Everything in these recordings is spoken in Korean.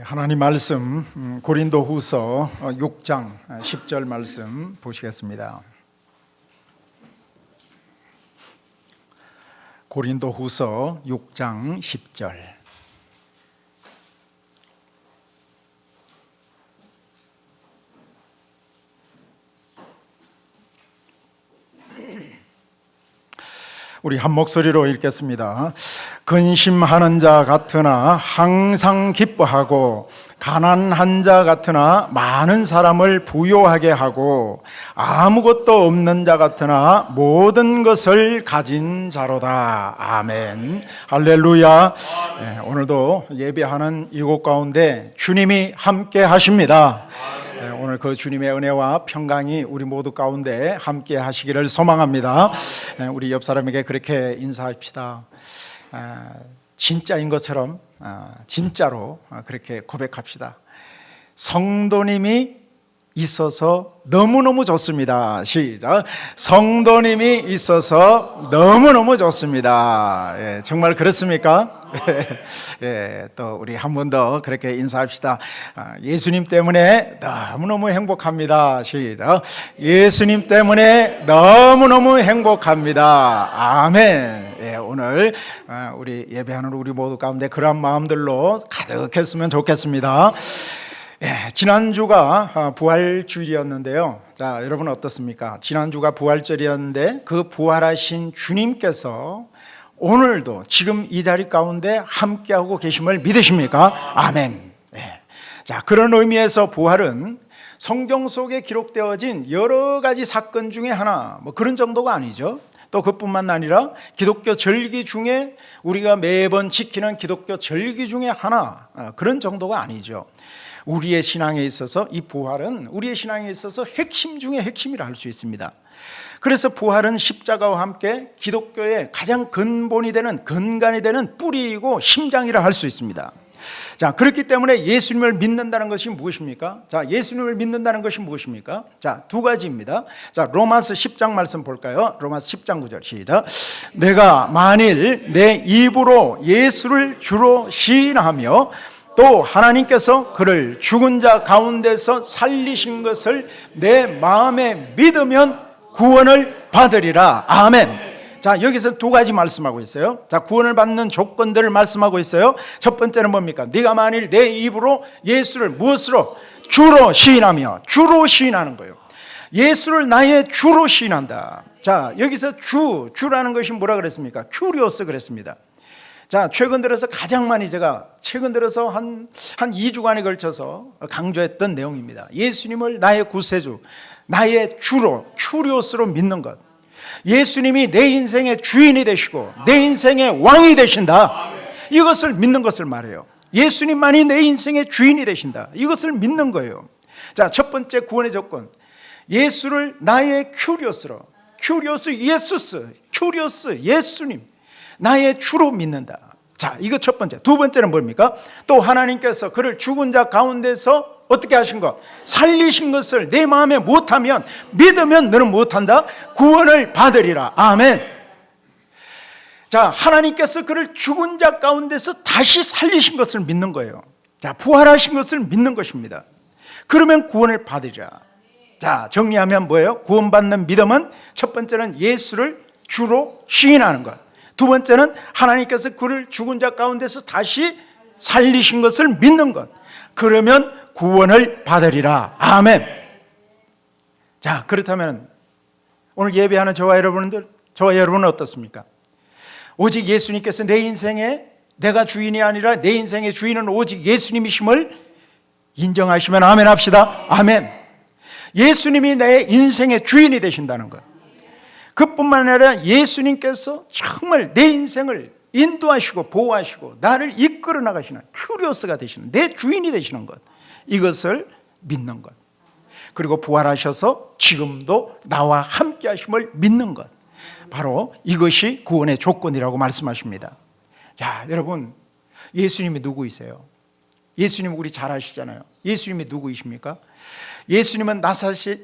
하나님 말씀 고린도후서 6장 10절 말씀 보시겠습니다. 고린도후서 6장 10절. 우리 한 목소리로 읽겠습니다. 근심하는 자 같으나 항상 기뻐하고, 가난한 자 같으나 많은 사람을 부요하게 하고, 아무것도 없는 자 같으나 모든 것을 가진 자로다. 아멘. 할렐루야. 네, 오늘도 예배하는 이곳 가운데 주님이 함께 하십니다. 오늘 그 주님의 은혜와 평강이 우리 모두 가운데 함께 하시기를 소망합니다. 우리 옆 사람에게 그렇게 인사합시다. 진짜인 것처럼 진짜로 그렇게 고백합시다. 성도님이 있어서 너무너무 좋습니다. 시작. 성도님이 있어서 너무너무 좋습니다. 예, 정말 그렇습니까? 예, 또 우리 한 번 더 그렇게 인사합시다. 예수님 때문에 너무너무 행복합니다. 시작. 예수님 때문에 너무너무 행복합니다. 아멘. 예, 오늘 우리 예배하는 우리 모두 가운데 그런 마음들로 가득했으면 좋겠습니다. 예, 지난주가 부활주일이었는데요. 자, 여러분 어떻습니까? 지난주가 부활절이었는데 그 부활하신 주님께서 오늘도 지금 이 자리 가운데 함께하고 계심을 믿으십니까? 아멘. 예. 자, 그런 의미에서 부활은 성경 속에 기록되어진 여러 가지 사건 중에 하나, 뭐 그런 정도가 아니죠. 또 그뿐만 아니라 기독교 절기 중에 우리가 매번 지키는 기독교 절기 중에 하나, 그런 정도가 아니죠. 우리의 신앙에 있어서 이 부활은 우리의 신앙에 있어서 핵심 중에 핵심이라 할 수 있습니다. 그래서 부활은 십자가와 함께 기독교의 가장 근본이 되는, 근간이 되는 뿌리이고 심장이라 할 수 있습니다. 자, 그렇기 때문에 예수님을 믿는다는 것이 무엇입니까? 자, 예수님을 믿는다는 것이 무엇입니까? 자, 두 가지입니다. 자, 로마서 10장 말씀 볼까요? 로마서 10장 9절 시작. 내가 만일 내 입으로 예수를 주로 시인하며 또 하나님께서 그를 죽은 자 가운데서 살리신 것을 내 마음에 믿으면 구원을 받으리라. 아멘. 자, 여기서 두 가지 말씀하고 있어요. 자, 구원을 받는 조건들을 말씀하고 있어요. 첫 번째는 뭡니까? 네가 만일 내 입으로 예수를 무엇으로? 주로 시인하며. 주로 시인하는 거예요. 예수를 나의 주로 시인한다. 자, 여기서 주라는 것이 뭐라 그랬습니까? 큐리오스 그랬습니다. 자, 최근 들어서 가장 많이 제가 최근 들어서 한 2주간에 걸쳐서 강조했던 내용입니다. 예수님을 나의 구세주, 나의 주로, 큐리오스로 믿는 것. 예수님이 내 인생의 주인이 되시고 내 인생의 왕이 되신다. 이것을 믿는 것을 말해요. 예수님만이 내 인생의 주인이 되신다. 이것을 믿는 거예요. 자, 첫 번째 구원의 조건. 예수를 나의 큐리오스로, 큐리오스 예수스, 큐리오스 예수님, 나의 주로 믿는다. 자, 이거 첫 번째. 두 번째는 뭡니까? 또 하나님께서 그를 죽은 자 가운데서 어떻게 하신 것? 살리신 것을 내 마음에 못하면, 믿으면 너는 못한다? 구원을 받으리라. 아멘. 자, 하나님께서 그를 죽은 자 가운데서 다시 살리신 것을 믿는 거예요. 자, 부활하신 것을 믿는 것입니다. 그러면 구원을 받으리라. 자, 정리하면 뭐예요? 구원받는 믿음은 첫 번째는 예수를 주로 시인하는 것. 두 번째는 하나님께서 그를 죽은 자 가운데서 다시 살리신 것을 믿는 것. 그러면 구원을 받으리라. 아멘. 자, 그렇다면 오늘 예배하는 저와 여러분은 어떻습니까? 오직 예수님께서 내 인생에 내가 주인이 아니라 내 인생의 주인은 오직 예수님이심을 인정하시면 아멘 합시다. 아멘. 예수님이 내 인생의 주인이 되신다는 것. 그뿐만 아니라 예수님께서 정말 내 인생을 인도하시고 보호하시고 나를 이끌어 나가시는 큐리오스가 되시는, 내 주인이 되시는 것, 이것을 믿는 것. 그리고 부활하셔서 지금도 나와 함께 하심을 믿는 것, 바로 이것이 구원의 조건이라고 말씀하십니다. 자, 여러분, 예수님이 누구이세요? 예수님 우리 잘 아시잖아요. 예수님이 누구이십니까? 예수님은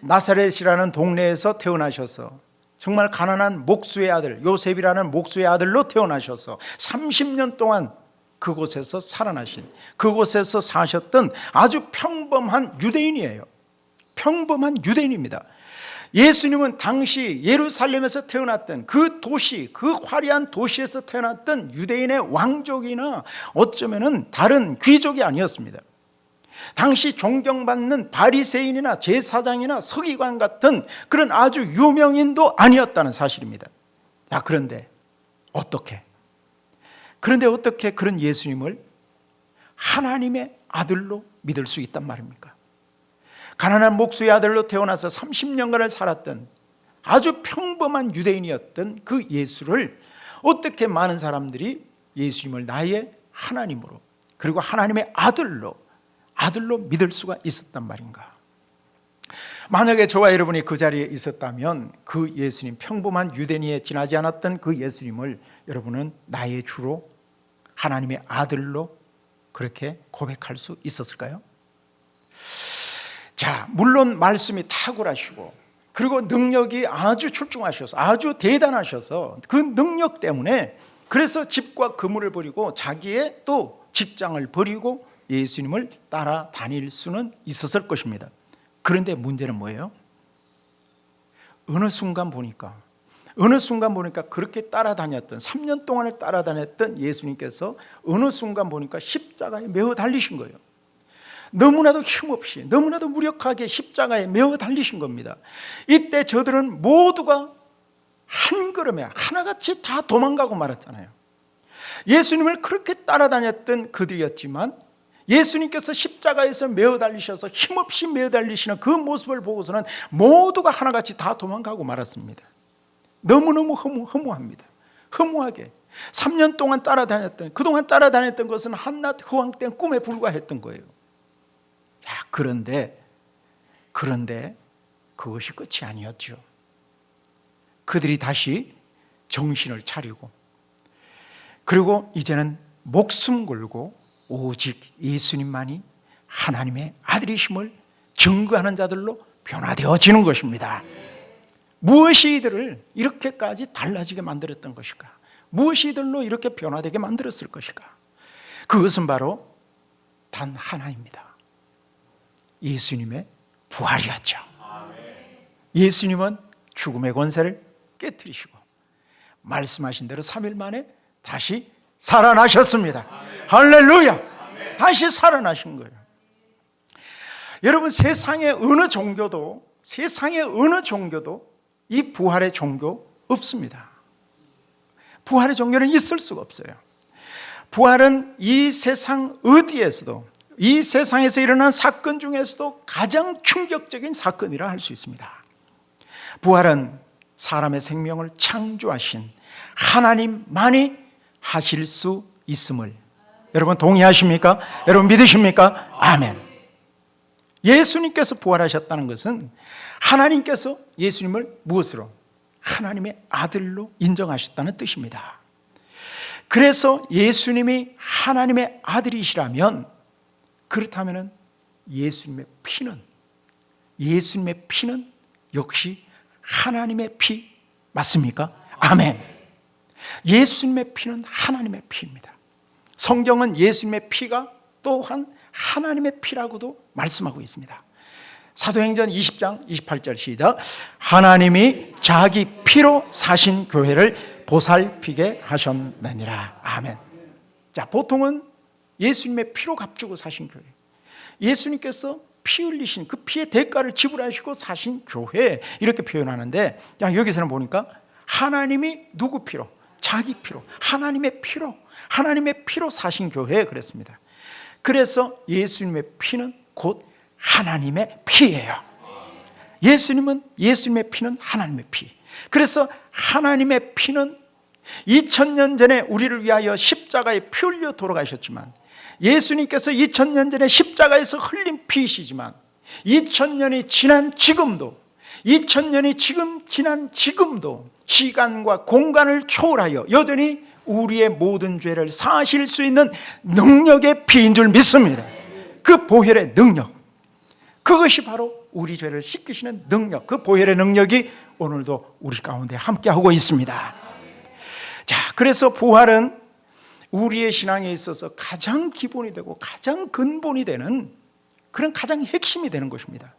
나사렛이라는 동네에서 태어나셔서 정말 가난한 목수의 아들, 요셉이라는 목수의 아들로 태어나셔서 30년 동안 그곳에서 살아나신, 그곳에서 사셨던 아주 평범한 유대인이에요. 평범한 유대인입니다. 예수님은 당시 예루살렘에서 태어났던 그 도시, 그 화려한 도시에서 태어났던 유대인의 왕족이나 어쩌면은 다른 귀족이 아니었습니다. 당시 존경받는 바리새인이나 제사장이나 서기관 같은 그런 아주 유명인도 아니었다는 사실입니다. 자, 그런데 어떻게 그런 예수님을 하나님의 아들로 믿을 수 있단 말입니까? 가난한 목수의 아들로 태어나서 30년간을 살았던 아주 평범한 유대인이었던 그 예수를 어떻게 많은 사람들이 예수님을 나의 하나님으로, 그리고 하나님의 아들로 믿을 수가 있었단 말인가? 만약에 저와 여러분이 그 자리에 있었다면 그 예수님, 평범한 유대인에 지나지 않았던 그 예수님을 여러분은 나의 주로, 하나님의 아들로 그렇게 고백할 수 있었을까요? 자, 물론 말씀이 탁월하시고 그리고 능력이 아주 출중하셔서, 아주 대단하셔서 그 능력 때문에 그래서 집과 그물을 버리고 자기의 또 직장을 버리고 예수님을 따라다닐 수는 있었을 것입니다. 그런데 문제는 뭐예요? 어느 순간 보니까 그렇게 따라다녔던, 3년 동안을 따라다녔던 예수님께서 어느 순간 보니까 십자가에 매어 달리신 거예요. 너무나도 힘없이, 너무나도 무력하게 십자가에 매어 달리신 겁니다. 이때 저들은 모두가 한 걸음에 하나같이 다 도망가고 말았잖아요. 예수님을 그렇게 따라다녔던 그들이었지만 예수님께서 십자가에서 매어 달리셔서 힘없이 매어 달리시는 그 모습을 보고서는 모두가 하나같이 다 도망가고 말았습니다. 너무너무 허무합니다. 허무하게 3년 동안 그동안 따라다녔던 것은 한낮 허황된 꿈에 불과했던 거예요. 자, 그런데 그것이 끝이 아니었죠. 그들이 다시 정신을 차리고 그리고 이제는 목숨 걸고 오직 예수님만이 하나님의 아들이심을 증거하는 자들로 변화되어지는 것입니다. 무엇이 이들을 이렇게까지 달라지게 만들었던 것일까? 무엇이 이들로 이렇게 변화되게 만들었을 것일까? 그것은 바로 단 하나입니다. 예수님의 부활이었죠. 예수님은 죽음의 권세를 깨뜨리시고 말씀하신 대로 3일 만에 다시 살아나셨습니다. 할렐루야! 다시 살아나신 거예요. 여러분, 세상의 어느 종교도 이 부활의 종교 없습니다. 부활의 종교는 있을 수가 없어요. 부활은 이 세상 어디에서도, 이 세상에서 일어난 사건 중에서도 가장 충격적인 사건이라 할 수 있습니다. 부활은 사람의 생명을 창조하신 하나님만이 하실 수 있음을 여러분 동의하십니까? 여러분 믿으십니까? 아멘. 예수님께서 부활하셨다는 것은 하나님께서 예수님을 무엇으로? 하나님의 아들로 인정하셨다는 뜻입니다. 그래서 예수님이 하나님의 아들이시라면, 그렇다면 예수님의 피는 역시 하나님의 피 맞습니까? 아멘. 예수님의 피는 하나님의 피입니다. 성경은 예수님의 피가 또한 하나님의 피라고도 말씀하고 있습니다. 사도행전 20장 28절 시작. 하나님이 자기 피로 사신 교회를 보살피게 하셨느니라. 아멘. 자, 보통은 예수님의 피로 값주고 사신 교회, 예수님께서 피 흘리신 그 피의 대가를 지불하시고 사신 교회, 이렇게 표현하는데, 야, 여기서는 보니까 하나님이 누구 피로? 자기 피로, 하나님의 피로 사신 교회 그랬습니다. 그래서 예수님의 피는 곧 하나님의 피예요. 예수님의 피는 하나님의 피. 그래서 하나님의 피는 2000년 전에 우리를 위하여 십자가에 피 흘려 돌아가셨지만, 예수님께서 2000년 전에 십자가에서 흘린 피이시지만 2000년이 지난 지금도, 2000년이 지난 지금도 시간과 공간을 초월하여 여전히 우리의 모든 죄를 사하실 수 있는 능력의 피인 줄 믿습니다. 그 보혈의 능력, 그것이 바로 우리 죄를 씻기시는 능력, 그 보혈의 능력이 오늘도 우리 가운데 함께하고 있습니다. 자, 그래서 부활은 우리의 신앙에 있어서 가장 기본이 되고 가장 근본이 되는 그런 가장 핵심이 되는 것입니다.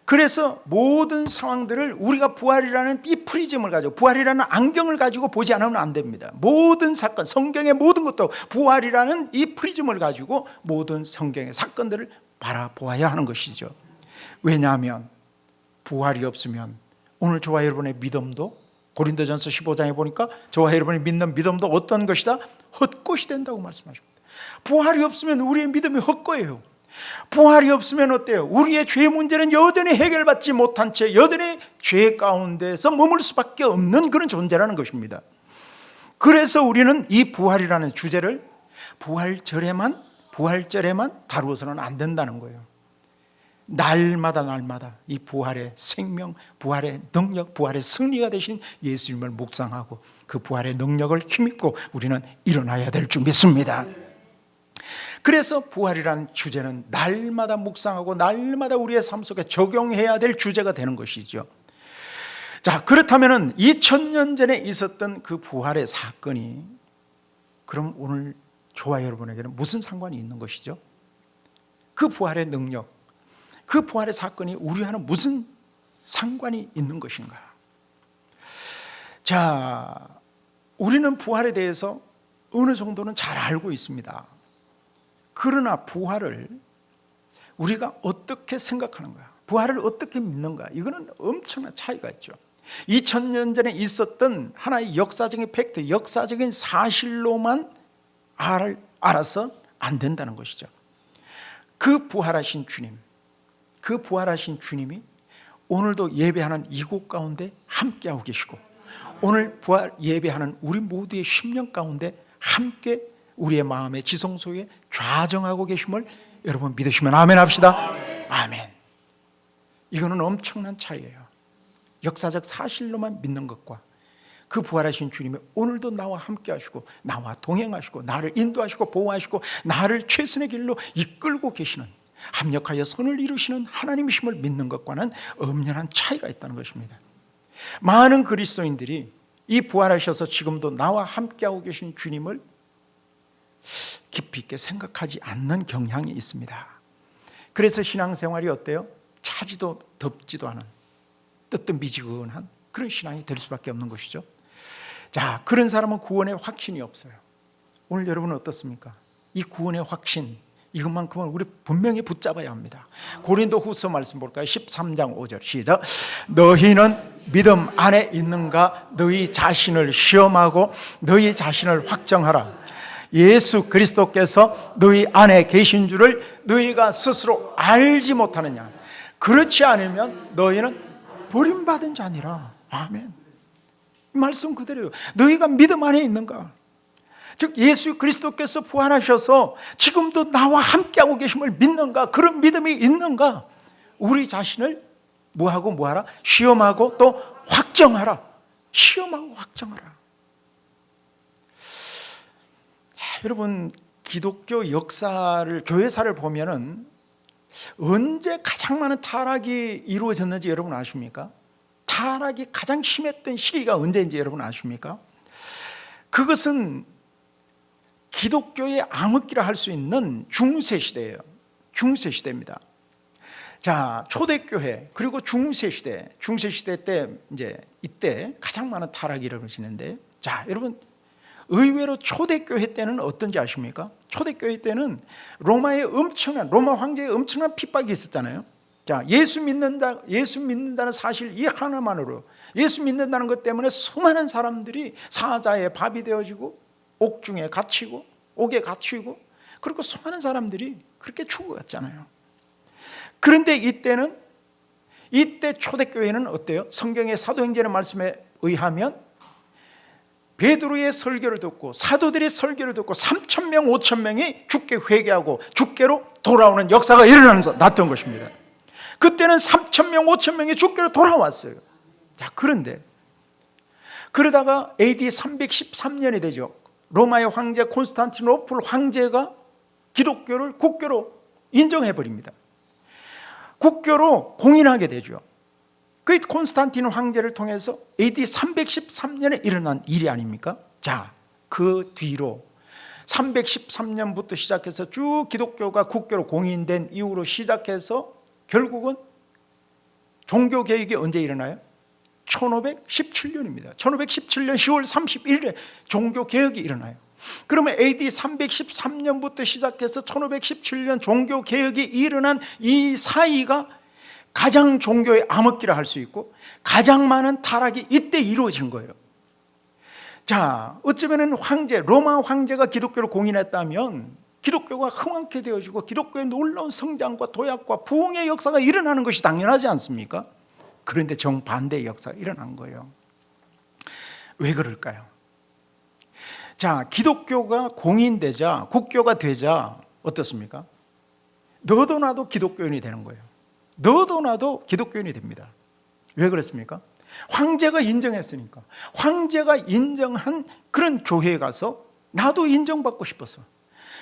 그래서 모든 상황들을 우리가 부활이라는 이 프리즘을 가지고, 부활이라는 안경을 가지고 보지 않으면 안 됩니다. 모든 사건, 성경의 모든 것도 부활이라는 이 프리즘을 가지고 모든 성경의 사건들을 바라보아야 하는 것이죠. 왜냐하면 부활이 없으면 오늘 저와 여러분의 믿음도, 고린도전서 15장에 보니까 저와 여러분이 믿는 믿음도 어떤 것이다? 헛것이 된다고 말씀하십니다. 부활이 없으면 우리의 믿음이 헛거예요. 부활이 없으면 어때요? 우리의 죄 문제는 여전히 해결받지 못한 채 여전히 죄 가운데서 머물 수밖에 없는 그런 존재라는 것입니다. 그래서 우리는 이 부활이라는 주제를 부활절에만 다루어서는 안 된다는 거예요. 날마다 이 부활의 생명, 부활의 능력, 부활의 승리가 되신 예수님을 묵상하고 그 부활의 능력을 힘입고 우리는 일어나야 될 줄 믿습니다. 그래서 부활이라는 주제는 날마다 묵상하고 날마다 우리의 삶 속에 적용해야 될 주제가 되는 것이죠. 자, 그렇다면 2000년 전에 있었던 그 부활의 사건이 그럼 오늘 저와 여러분에게는 무슨 상관이 있는 것이죠? 그 부활의 능력, 그 부활의 사건이 우리와는 무슨 상관이 있는 것인가? 자, 우리는 부활에 대해서 어느 정도는 잘 알고 있습니다. 그러나 부활을 우리가 어떻게 생각하는가, 부활을 어떻게 믿는가, 이거는 엄청난 차이가 있죠. 2000년 전에 있었던 하나의 역사적인 팩트, 역사적인 사실로만 알아서 안 된다는 것이죠. 그 부활하신 주님, 그 부활하신 주님이 오늘도 예배하는 이곳 가운데 함께하고 계시고, 오늘 부활 예배하는 우리 모두의 심령 가운데 함께 우리의 마음의 지성 속에 좌정하고 계심을 여러분 믿으시면 아멘 합시다. 아멘. 이거는 엄청난 차이예요. 역사적 사실로만 믿는 것과 그 부활하신 주님이 오늘도 나와 함께 하시고 나와 동행하시고 나를 인도하시고 보호하시고 나를 최선의 길로 이끌고 계시는, 합력하여 선을 이루시는 하나님이심을 믿는 것과는 엄연한 차이가 있다는 것입니다. 많은 그리스도인들이 이 부활하셔서 지금도 나와 함께하고 계신 주님을 깊이 있게 생각하지 않는 경향이 있습니다. 그래서 신앙생활이 어때요? 차지도 덥지도 않은 뜨뜻미지근한 그런 신앙이 될 수밖에 없는 것이죠. 자, 그런 사람은 구원의 확신이 없어요. 오늘 여러분은 어떻습니까? 이 구원의 확신, 이것만큼은 우리 분명히 붙잡아야 합니다. 고린도후서 말씀 볼까요? 13장 5절 시작. 너희는 믿음 안에 있는가? 너희 자신을 시험하고 너희 자신을 확정하라. 예수 그리스도께서 너희 안에 계신 줄을 너희가 스스로 알지 못하느냐? 그렇지 않으면 너희는 버림받은 자니라. 아멘. 이 말씀 그대로예요. 너희가 믿음 안에 있는가? 즉 예수 그리스도께서 부활하셔서 지금도 나와 함께하고 계심을 믿는가? 그런 믿음이 있는가? 우리 자신을 뭐하라? 시험하고 또 확정하라. 시험하고 확정하라. 여러분, 기독교 역사를, 교회사를 보면은 언제 가장 많은 타락이 이루어졌는지 여러분 아십니까? 타락이 가장 심했던 시기가 언제인지 여러분 아십니까? 그것은 기독교의 암흑기라 할 수 있는 중세시대예요. 중세시대입니다. 자, 초대교회 그리고 중세시대 때 이때 가장 많은 타락이 이루어지는데, 자, 여러분 의외로 초대교회 때는 어떤지 아십니까? 초대교회 때는 로마 황제의 엄청난 핍박이 있었잖아요. 자, 예수 믿는다는 사실 이 하나만으로, 예수 믿는다는 것 때문에 수많은 사람들이 사자의 밥이 되어지고 옥중에 갇히고 옥에 갇히고, 그리고 수많은 사람들이 그렇게 죽어갔잖아요. 그런데 이때 초대교회는 어때요? 성경의 사도행전의 말씀에 의하면 베드로의 설교를 듣고 사도들의 설교를 듣고 3,000명 5,000명이 주께 회개하고 주께로 돌아오는 역사가 일어났던 것입니다. 그때는 3,000명 5,000명이 주께로 돌아왔어요. 자, 그런데 그러다가 AD 313년이 되죠. 로마의 황제 콘스탄티노플 황제가 기독교를 국교로 인정해버립니다. 국교로 공인하게 되죠. 그 콘스탄틴 황제를 통해서 AD 313년에 일어난 일이 아닙니까? 자, 그 뒤로 313년부터 시작해서 쭉 기독교가 국교로 공인된 이후로 시작해서 결국은 종교개혁이 언제 일어나요? 1517년입니다. 1517년 10월 31일에 종교개혁이 일어나요. 그러면 AD 313년부터 시작해서 1517년 종교개혁이 일어난 이 사이가 가장 종교의 암흑기라 할 수 있고 가장 많은 타락이 이때 이루어진 거예요. 자, 어쩌면 황제, 로마 황제가 기독교를 공인했다면 기독교가 흥왕케 되어지고 기독교의 놀라운 성장과 도약과 부흥의 역사가 일어나는 것이 당연하지 않습니까? 그런데 정반대의 역사가 일어난 거예요. 왜 그럴까요? 자, 기독교가 공인되자, 국교가 되자 어떻습니까? 너도 나도 기독교인이 되는 거예요. 너도 나도 기독교인이 됩니다. 왜 그렇습니까? 황제가 인정했으니까. 황제가 인정한 그런 교회에 가서 나도 인정받고 싶었어.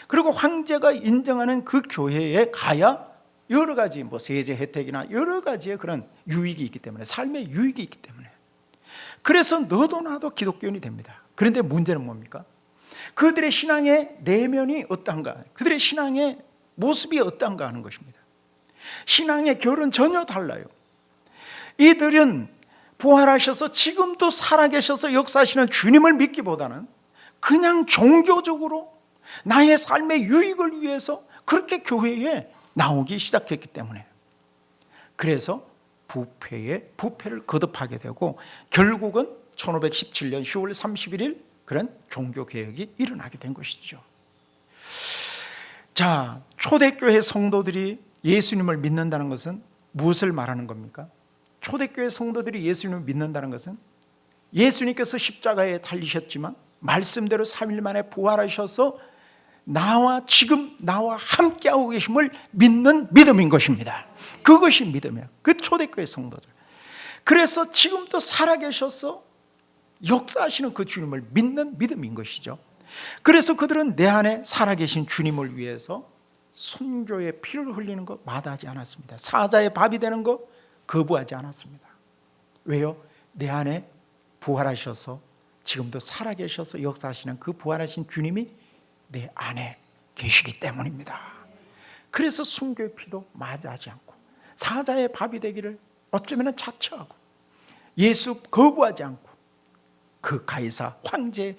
그리고 황제가 인정하는 그 교회에 가야 여러 가지 세제 혜택이나 여러 가지의 그런 유익이 있기 때문에, 삶의 유익이 있기 때문에. 그래서 너도 나도 기독교인이 됩니다. 그런데 문제는 뭡니까? 그들의 신앙의 내면이 어떤가, 그들의 신앙의 모습이 어떤가 하는 것입니다. 신앙의 결은 전혀 달라요. 이들은 부활하셔서 지금도 살아계셔서 역사하시는 주님을 믿기보다는 그냥 종교적으로 나의 삶의 유익을 위해서 그렇게 교회에 나오기 시작했기 때문에, 그래서 부패를 거듭하게 되고 결국은 1517년 10월 31일 그런 종교개혁이 일어나게 된 것이죠. 자, 초대교회 성도들이 예수님을 믿는다는 것은 무엇을 말하는 겁니까? 초대교회 성도들이 예수님을 믿는다는 것은 예수님께서 십자가에 달리셨지만 말씀대로 3일 만에 부활하셔서 지금 나와 함께하고 계심을 믿는 믿음인 것입니다. 그것이 믿음이에요. 그 초대교회 성도들. 그래서 지금도 살아계셔서 역사하시는 그 주님을 믿는 믿음인 것이죠. 그래서 그들은 내 안에 살아계신 주님을 위해서 순교의 피를 흘리는 거 마다하지 않았습니다. 사자의 밥이 되는 거 거부하지 않았습니다. 왜요? 내 안에 부활하셔서 지금도 살아계셔서 역사하시는 그 부활하신 주님이 내 안에 계시기 때문입니다. 그래서 순교의 피도 마다하지 않고 사자의 밥이 되기를 어쩌면 자처하고 예수 거부하지 않고 그 가이사 황제에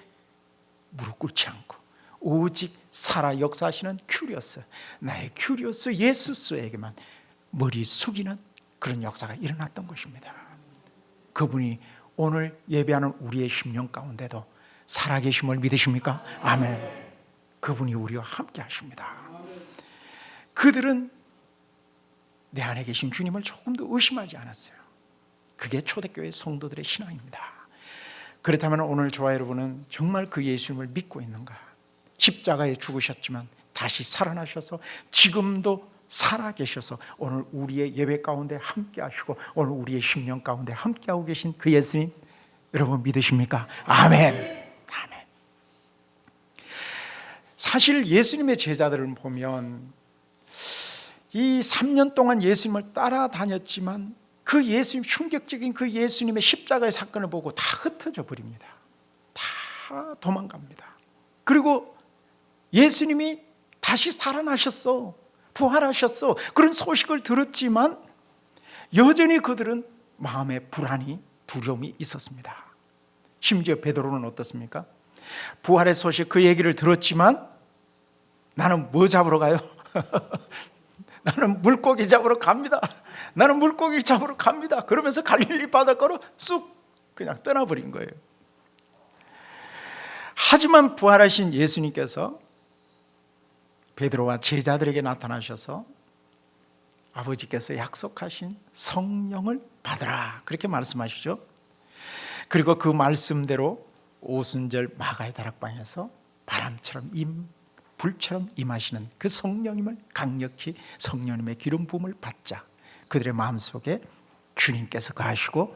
무릎 꿇지 않고 오직 살아 역사하시는 큐리오스, 나의 큐리오스 예수스에게만 머리 숙이는 그런 역사가 일어났던 것입니다. 그분이 오늘 예배하는 우리의 심령 가운데도 살아계심을 믿으십니까? 아멘. 그분이 우리와 함께 하십니다. 그들은 내 안에 계신 주님을 조금도 의심하지 않았어요. 그게 초대교회 성도들의 신앙입니다. 그렇다면 오늘 저와 여러분은 정말 그 예수님을 믿고 있는가? 십자가에 죽으셨지만 다시 살아나셔서 지금도 살아계셔서 오늘 우리의 예배 가운데 함께 하시고 오늘 우리의 심령 가운데 함께하고 계신 그 예수님 여러분 믿으십니까? 아멘. 아멘. 사실 예수님의 제자들을 보면 이 3년 동안 예수님을 따라다녔지만 그 예수님, 충격적인 그 예수님의 십자가의 사건을 보고 다 흩어져 버립니다. 다 도망갑니다. 그리고 예수님이 다시 살아나셨어, 부활하셨어, 그런 소식을 들었지만 여전히 그들은 마음에 불안이, 두려움이 있었습니다. 심지어 베드로는 어떻습니까? 부활의 소식 그 얘기를 들었지만 나는 뭐 잡으러 가요? 나는 물고기 잡으러 갑니다. 나는 물고기 잡으러 갑니다. 그러면서 갈릴리 바닷가로 쑥 그냥 떠나버린 거예요. 하지만 부활하신 예수님께서 베드로와 제자들에게 나타나셔서 아버지께서 약속하신 성령을 받으라 그렇게 말씀하시죠. 그리고 그 말씀대로 오순절 마가의 다락방에서 바람처럼 불처럼 임하시는 그 성령님을 강력히 성령님의 기름 부음을 받자 그들의 마음속에 주님께서 거하시고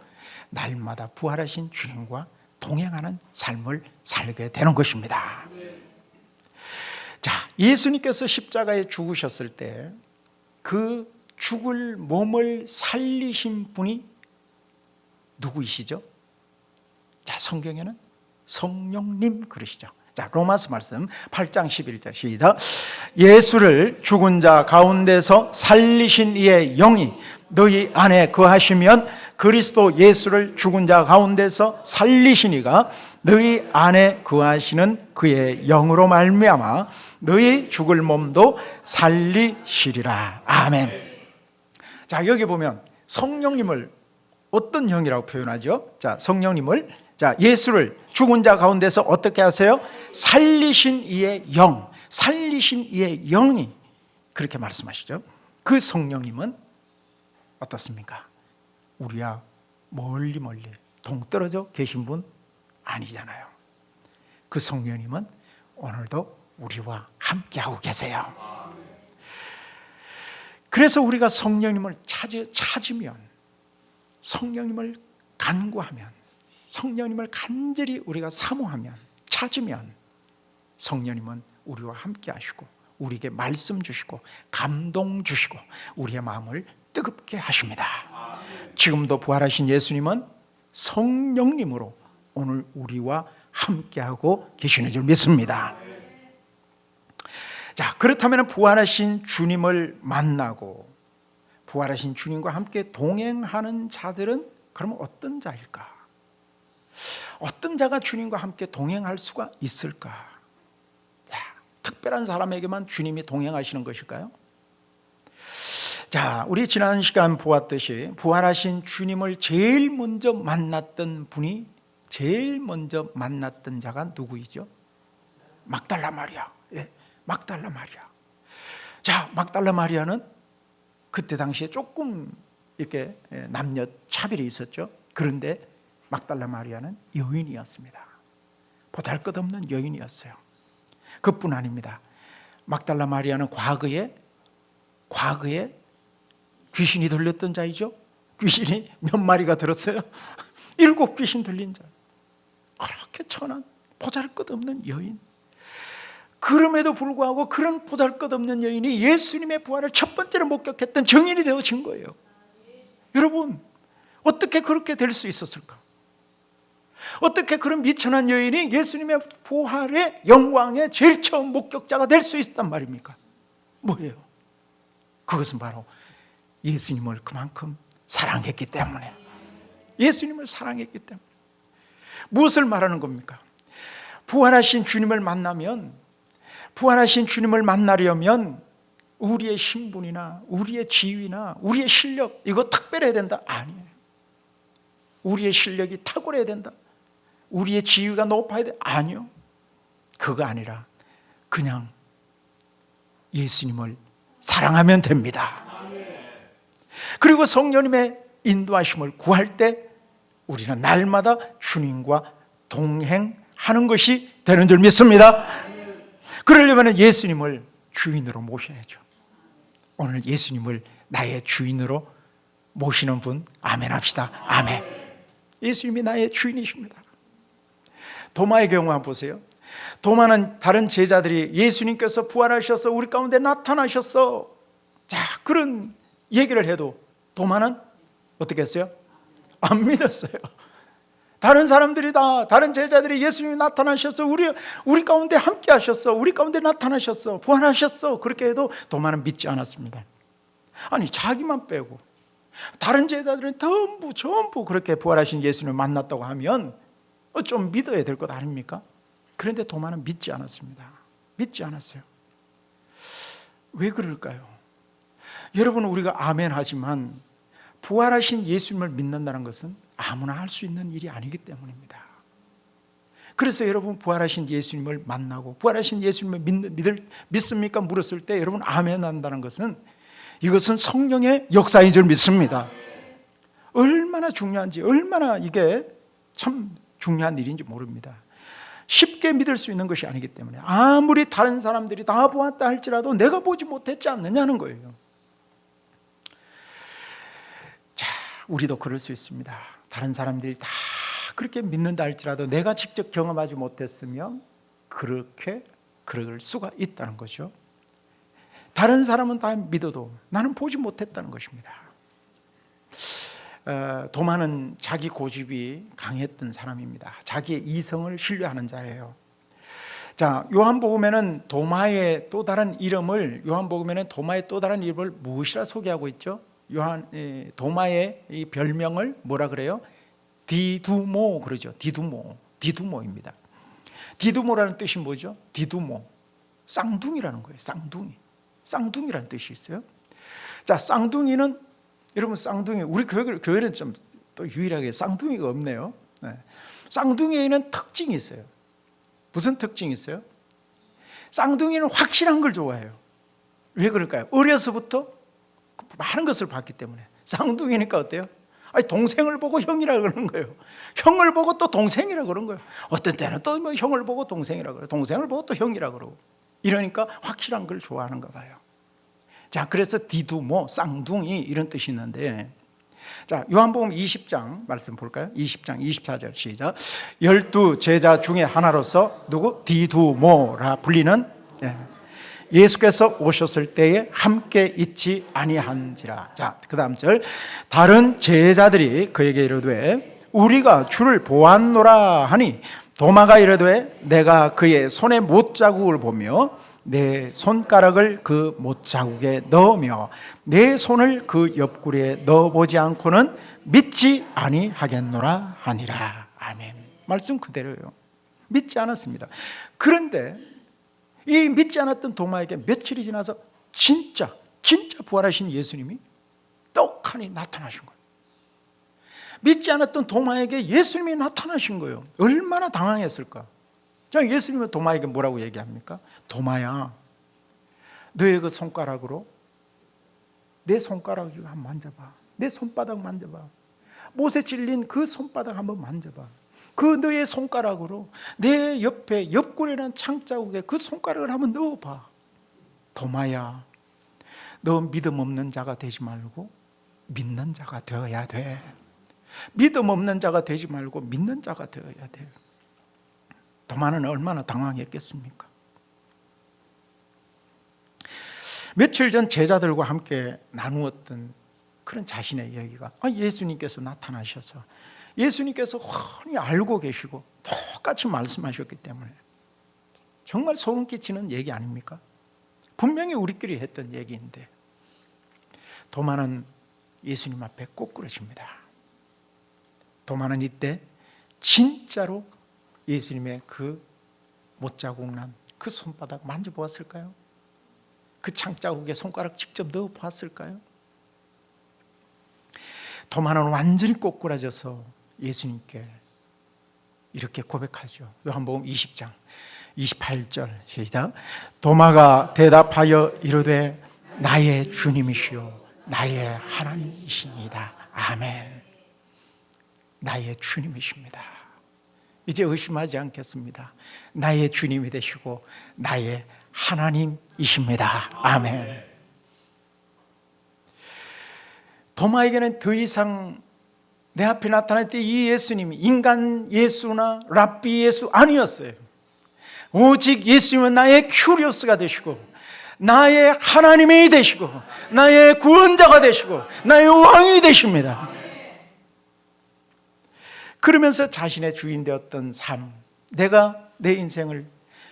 날마다 부활하신 주님과 동행하는 삶을 살게 되는 것입니다. 자, 예수님께서 십자가에 죽으셨을 때 그 죽을 몸을 살리신 분이 누구이시죠? 자, 성경에는 성령님 그러시죠. 자, 로마서 말씀 8장 11절 시작. 예수를 죽은 자 가운데서 살리신 이의 영이 너희 안에 거하시면 그리스도 예수를 죽은 자 가운데서 살리신 이가 너희 안에 거하시는 그의 영으로 말미암아 너희 죽을 몸도 살리시리라. 아멘. 자, 여기 보면 성령님을 어떤 영이라고 표현하죠? 자, 성령님을, 자, 예수를 죽은 자 가운데서 어떻게 하세요? 살리신 이의 영, 살리신 이의 영이 그렇게 말씀하시죠. 그 성령님은 어떻습니까? 우리야 멀리 동떨어져 계신 분 아니잖아요. 그 성령님은 오늘도 우리와 함께하고 계세요. 그래서 우리가 성령님을 찾으면, 성령님을 간구하면, 성령님을 간절히 우리가 사모하면, 찾으면 성령님은 우리와 함께 하시고 우리에게 말씀 주시고 감동 주시고 우리의 마음을 뜨겁게 하십니다. 지금도 부활하신 예수님은 성령님으로 오늘 우리와 함께하고 계시는 줄 믿습니다. 자, 그렇다면 부활하신 주님을 만나고 부활하신 주님과 함께 동행하는 자들은 그러면 어떤 자일까? 어떤 자가 주님과 함께 동행할 수가 있을까? 자, 특별한 사람에게만 주님이 동행하시는 것일까요? 자, 우리 지난 시간 보았듯이 부활하신 주님을 제일 먼저 만났던 분이, 제일 먼저 만났던 자가 누구이죠? 막달라 마리아. 예, 막달라 마리아. 자, 막달라 마리아는 그때 당시에 조금 이렇게 남녀 차별이 있었죠. 그런데 막달라 마리아는 여인이었습니다. 보잘것없는 여인이었어요. 그뿐 아닙니다. 막달라 마리아는 과거에 귀신이 들렸던 자이죠. 귀신이 몇 마리가 들었어요? 7 귀신 들린 자. 그렇게 천한 보잘것없는 여인. 그럼에도 불구하고 그런 보잘것없는 여인이 예수님의 부활을 첫 번째로 목격했던 증인이 되어진 거예요. 여러분, 어떻게 그렇게 될 수 있었을까? 어떻게 그런 미천한 여인이 예수님의 부활의 영광의 제일 처음 목격자가 될 수 있단 말입니까? 뭐예요? 그것은 바로 예수님을 그만큼 사랑했기 때문에, 예수님을 사랑했기 때문에. 무엇을 말하는 겁니까? 부활하신 주님을 만나면, 부활하신 주님을 만나려면 우리의 신분이나 우리의 지위나 우리의 실력, 이거 특별해야 된다? 아니에요. 우리의 실력이 탁월해야 된다? 우리의 지위가 높아야 돼? 아니요. 그거 아니라 그냥 예수님을 사랑하면 됩니다. 그리고 성령님의 인도하심을 구할 때 우리는 날마다 주님과 동행하는 것이 되는 줄 믿습니다. 그러려면 예수님을 주인으로 모셔야죠. 오늘 예수님을 나의 주인으로 모시는 분 아멘 합시다. 아멘. 예수님이 나의 주인이십니다. 도마의 경우 한번 보세요. 도마는 다른 제자들이 예수님께서 부활하셔서 우리 가운데 나타나셨어, 자, 그런 얘기를 해도 도마는 어떻게 했어요? 안 믿었어요. 다른 사람들이 다, 다른 제자들이 예수님이 나타나셔서 우리 가운데 함께 하셨어, 우리 가운데 나타나셨어, 부활하셨어, 그렇게 해도 도마는 믿지 않았습니다. 아니, 자기만 빼고 다른 제자들은 전부 그렇게 부활하신 예수님을 만났다고 하면 좀 믿어야 될 것 아닙니까? 그런데 도마는 믿지 않았습니다. 믿지 않았어요. 왜 그럴까요? 여러분, 우리가 아멘 하지만 부활하신 예수님을 믿는다는 것은 아무나 할 수 있는 일이 아니기 때문입니다. 그래서 여러분, 부활하신 예수님을 만나고 부활하신 예수님을 믿습니까? 물었을 때 여러분 아멘 한다는 것은, 이것은 성령의 역사인 줄 믿습니다. 얼마나 중요한지, 얼마나 이게 참 중요한 일인지 모릅니다. 쉽게 믿을 수 있는 것이 아니기 때문에, 아무리 다른 사람들이 다 보았다 할지라도 내가 보지 못했지 않느냐는 거예요. 자, 우리도 그럴 수 있습니다. 다른 사람들이 다 그렇게 믿는다 할지라도 내가 직접 경험하지 못했으면 그렇게 그럴 수가 있다는 거죠. 다른 사람은 다 믿어도 나는 보지 못했다는 것입니다. 도마는 자기 고집이 강했던 사람입니다. 자기의 이성을 신뢰하는 자예요. 자, 요한복음에는 도마의 또 다른 이름을 무엇이라 소개하고 있죠? 도마의 이 별명을 뭐라 그래요? 디두모 그러죠. 디두모입니다. 디두모라는 뜻이 뭐죠? 디두모, 쌍둥이라는 거예요. 쌍둥이라는 뜻이 있어요. 자, 쌍둥이는, 여러분, 쌍둥이, 우리 교회는 좀 또 유일하게 쌍둥이가 없네요. 네. 쌍둥이에는 특징이 있어요. 무슨 특징이 있어요? 쌍둥이는 확실한 걸 좋아해요. 왜 그럴까요? 어려서부터 많은 것을 봤기 때문에. 쌍둥이니까 어때요? 아니, 동생을 보고 형이라 그러는 거예요. 형을 보고 또 동생이라 그러는 거예요. 어떤 때는 또 뭐 형을 보고 동생이라 그래요. 동생을 보고 또 형이라 그러고. 이러니까 확실한 걸 좋아하는가 봐요. 자, 그래서 디두모, 쌍둥이 이런 뜻이 있는데, 자, 요한복음 20장 말씀 볼까요? 20장 24절 시작. 12 제자 중에 하나로서 누구? 디두모라 불리는 예수께서 오셨을 때에 함께 있지 아니한지라. 자, 그 다음 절. 다른 제자들이 그에게 이르되 우리가 주를 보았노라 하니 도마가 이르되 내가 그의 손에 못자국을 보며 내 손가락을 그 못자국에 넣으며 내 손을 그 옆구리에 넣어보지 않고는 믿지 아니하겠노라 하니라. 아멘. 말씀 그대로예요. 믿지 않았습니다. 그런데 이 믿지 않았던 도마에게 며칠이 지나서 진짜 부활하신 예수님이 떡하니 나타나신 거예요. 믿지 않았던 도마에게 예수님이 나타나신 거예요. 얼마나 당황했을까? 자, 예수님은 도마에게 뭐라고 얘기합니까? 도마야, 너의 그 손가락으로 내 손가락 한번 만져봐. 내 손바닥 만져봐. 못에 찔린 그 손바닥 한번 만져봐. 그 너의 손가락으로 내 옆에 옆구리라는 창자국에 그 손가락을 한번 넣어봐. 도마야, 너 믿음 없는 자가 되지 말고 믿는 자가 되어야 돼. 믿음 없는 자가 되지 말고 믿는 자가 되어야 돼. 도마는 얼마나 당황했겠습니까? 며칠 전 제자들과 함께 나누었던 그런 자신의 이야기가, 예수님께서 나타나셔서 예수님께서 훤히 알고 계시고 똑같이 말씀하셨기 때문에 정말 소름 끼치는 얘기 아닙니까? 분명히 우리끼리 했던 얘기인데 도마는 예수님 앞에 꼬꾸라집니다. 도마는 이때 진짜로 예수님의 그 못자국 난 그 손바닥 만져보았을까요? 그 창자국에 손가락 직접 넣어보았을까요? 도마는 완전히 꼬꾸라져서 예수님께 이렇게 고백하죠. 요한복음 20장 28절 시작. 도마가 대답하여 이르되 나의 주님이시요 나의 하나님이시니이다. 아멘. 나의 주님이십니다. 이제 의심하지 않겠습니다. 나의 주님이 되시고 나의 하나님이십니다. 아멘. 도마에게는 더 이상 내 앞에 나타날 때 이 예수님이 인간 예수나 랍비 예수 아니었어요. 오직 예수님은 나의 큐리오스가 되시고 나의 하나님이 되시고 나의 구원자가 되시고 나의 왕이 되십니다. 그러면서 자신의 주인 되었던 삶, 내가 내 인생을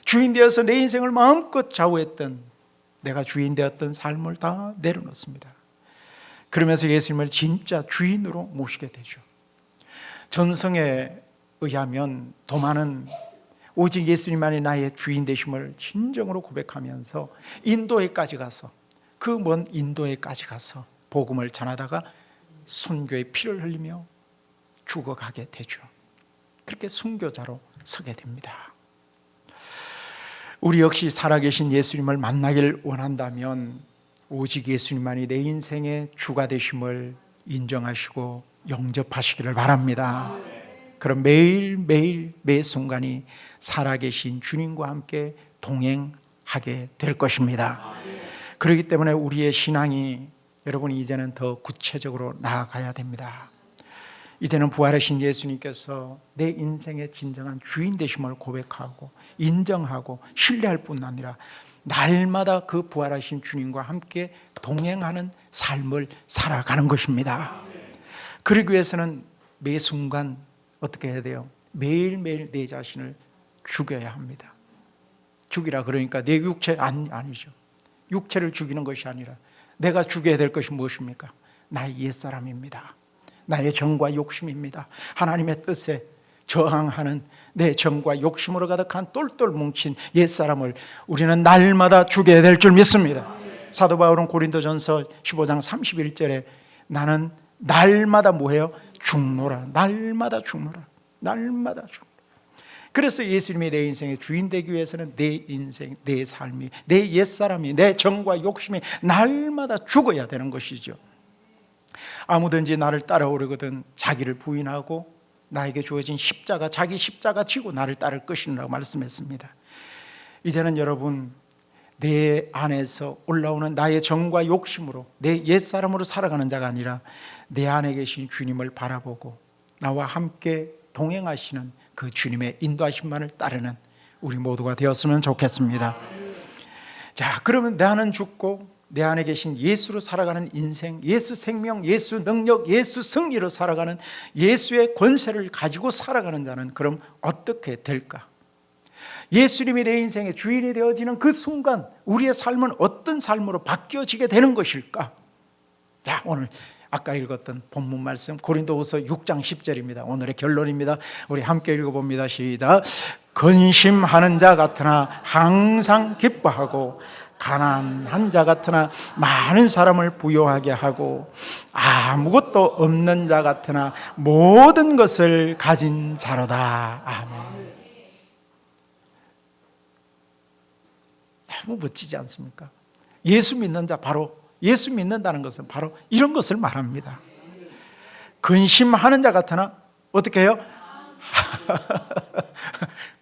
주인 되어서 내 인생을 마음껏 좌우했던 내가 주인 되었던 삶을 다 내려놓습니다. 그러면서 예수님을 진짜 주인으로 모시게 되죠. 전성에 의하면 도마는 오직 예수님만이 나의 주인 되심을 진정으로 고백하면서 인도에까지 가서 그 먼 인도에까지 가서 복음을 전하다가 순교의 피를 흘리며 죽어가게 되죠. 그렇게 순교자로 서게 됩니다. 우리 역시 살아계신 예수님을 만나길 원한다면 오직 예수님만이 내 인생의 주가 되심을 인정하시고 영접하시기를 바랍니다. 그럼 매일매일 매 순간이 살아계신 주님과 함께 동행하게 될 것입니다. 그렇기 때문에 우리의 신앙이 여러분 이제는 더 구체적으로 나아가야 됩니다. 이제는 부활하신 예수님께서 내 인생의 진정한 주인 되심을 고백하고 인정하고 신뢰할 뿐 아니라 날마다 그 부활하신 주님과 함께 동행하는 삶을 살아가는 것입니다. 그러기 위해서는 매 순간 어떻게 해야 돼요? 매일매일 내 자신을 죽여야 합니다. 죽이라 그러니까 내 육체 아니죠. 육체를 죽이는 것이 아니라 내가 죽여야 될 것이 무엇입니까? 나의 옛사람입니다. 나의 정과 욕심입니다. 하나님의 뜻에 저항하는 내 정과 욕심으로 가득한 똘똘 뭉친 옛사람을 우리는 날마다 죽여야 될 줄 믿습니다. 사도 바울은 고린도전서 15장 31절에 나는 날마다 뭐해요? 죽노라. 날마다 죽노라. 날마다 죽노라. 그래서 예수님이 내 인생의 주인 되기 위해서는 내 인생, 내 삶이, 내 옛사람이, 내 정과 욕심이 날마다 죽어야 되는 것이죠. 아무든지 나를 따라오려거든 자기를 부인하고 나에게 주어진 십자가, 자기 십자가 지고 나를 따를 것이라고 말씀했습니다. 이제는 여러분, 내 안에서 올라오는 나의 정과 욕심으로 내 옛사람으로 살아가는 자가 아니라 내 안에 계신 주님을 바라보고 나와 함께 동행하시는 그 주님의 인도하심만을 따르는 우리 모두가 되었으면 좋겠습니다. 자, 그러면 나는 죽고 내 안에 계신 예수로 살아가는 인생, 예수 생명, 예수 능력, 예수 승리로 살아가는 예수의 권세를 가지고 살아가는 자는 그럼 어떻게 될까? 예수님이 내 인생의 주인이 되어지는 그 순간 우리의 삶은 어떤 삶으로 바뀌어지게 되는 것일까? 자, 오늘 아까 읽었던 본문 말씀 고린도후서 6장 10절입니다. 오늘의 결론입니다. 우리 함께 읽어봅니다. 시작. 근심하는 자 같으나 항상 기뻐하고 가난한 자 같으나 많은 사람을 부요하게 하고 아무것도 없는 자 같으나 모든 것을 가진 자로다. 아멘. 너무 멋지지 않습니까? 예수 믿는 자, 바로 예수 믿는다는 것은 바로 이런 것을 말합니다. 근심하는 자 같으나 어떻게 해요?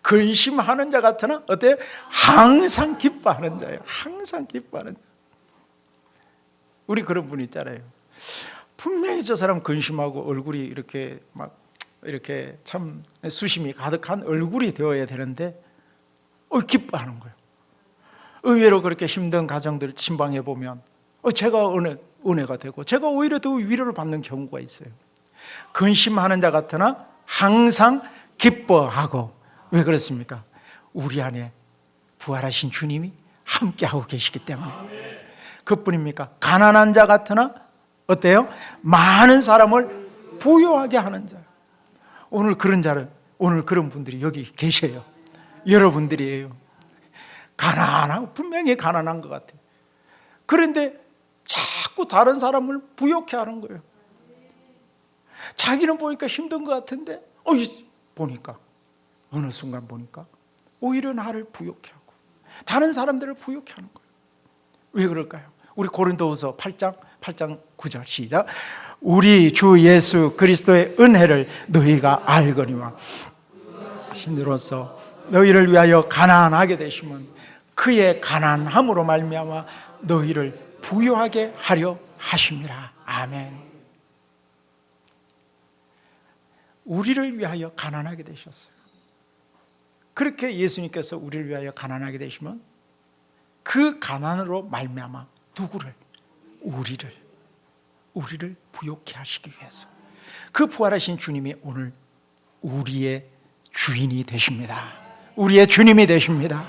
근심하는 자 같으나 어때요? 항상 기뻐하는 자예요. 항상 기뻐하는 자. 우리 그런 분 있잖아요. 분명히 저 사람 근심하고 얼굴이 이렇게 막 이렇게 참 수심이 가득한 얼굴이 되어야 되는데 기뻐하는 거예요. 의외로 그렇게 힘든 가정들 침방해 보면 제가 은혜가 되고 제가 오히려 더 위로를 받는 경우가 있어요. 근심하는 자 같으나 항상 기뻐하고. 왜 그렇습니까? 우리 안에 부활하신 주님이 함께하고 계시기 때문에. 그뿐입니까? 가난한 자 같으나 어때요? 많은 사람을 부유하게 하는 자. 오늘 그런 분들이 여기 계셔요. 여러분들이에요. 가난하고 분명히 가난한 것 같아요. 그런데 자꾸 다른 사람을 부욕해 하는 거예요. 자기는 보니까 힘든 것 같은데 보니까 어느 순간 보니까 오히려 나를 부욕해 하고 다른 사람들을 부욕해 하는 거예요. 왜 그럴까요? 우리 고린도후서 8장 9절 시작. 우리 주 예수 그리스도의 은혜를 너희가 알거니와 신으로서 너희를 위하여 가난하게 되시면 그의 가난함으로 말미암아 너희를 부유하게 하려 하심이라. 아멘. 우리를 위하여 가난하게 되셨어요. 그렇게 예수님께서 우리를 위하여 가난하게 되시면 그 가난으로 말미암아 누구를? 우리를 부욕케 하시기 위해서 그 부활하신 주님이 오늘 우리의 주인이 되십니다. 우리의 주님이 되십니다.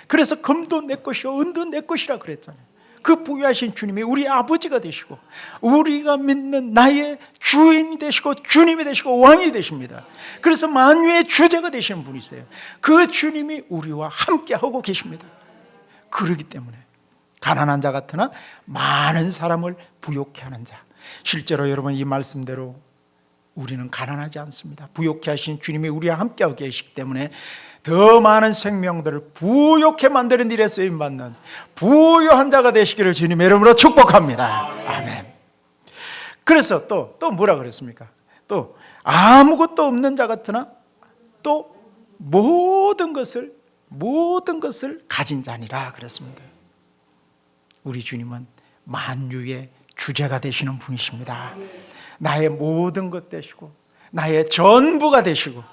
그래서 금도 내 것이요 은도 내 것이라 그랬잖아요. 그 부유하신 주님이 우리 아버지가 되시고 우리가 믿는 나의 주인이 되시고 주님이 되시고 왕이 되십니다. 그래서 만유의 주제가 되시는 분이세요. 그 주님이 우리와 함께하고 계십니다. 그러기 때문에 가난한 자 같으나 많은 사람을 부욕케 하는 자. 실제로 여러분 이 말씀대로 우리는 가난하지 않습니다. 부욕케 하신 주님이 우리와 함께하고 계시기 때문에 더 많은 생명들을 부욕케 만드는 일에 쓰임받는 부유한 자가 되시기를 주님의 이름으로 축복합니다. 아멘. 그래서 또 뭐라 그랬습니까? 또 아무것도 없는 자 같으나 또 모든 것을 가진 자니라 그랬습니다. 우리 주님은 만유의 주제가 되시는 분이십니다. 나의 모든 것 되시고 나의 전부가 되시고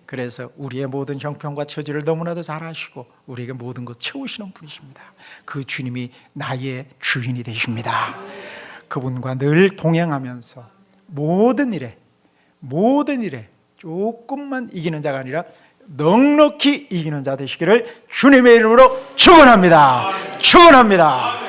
그래서 우리의 모든 형편과 처지를 너무나도 잘 아시고 우리에게 모든 것 채우시는 분이십니다. 그 주님이 나의 주인이 되십니다. 그분과 늘 동행하면서 모든 일에 조금만 이기는 자가 아니라 넉넉히 이기는 자 되시기를 주님의 이름으로 축원합니다. 축원합니다.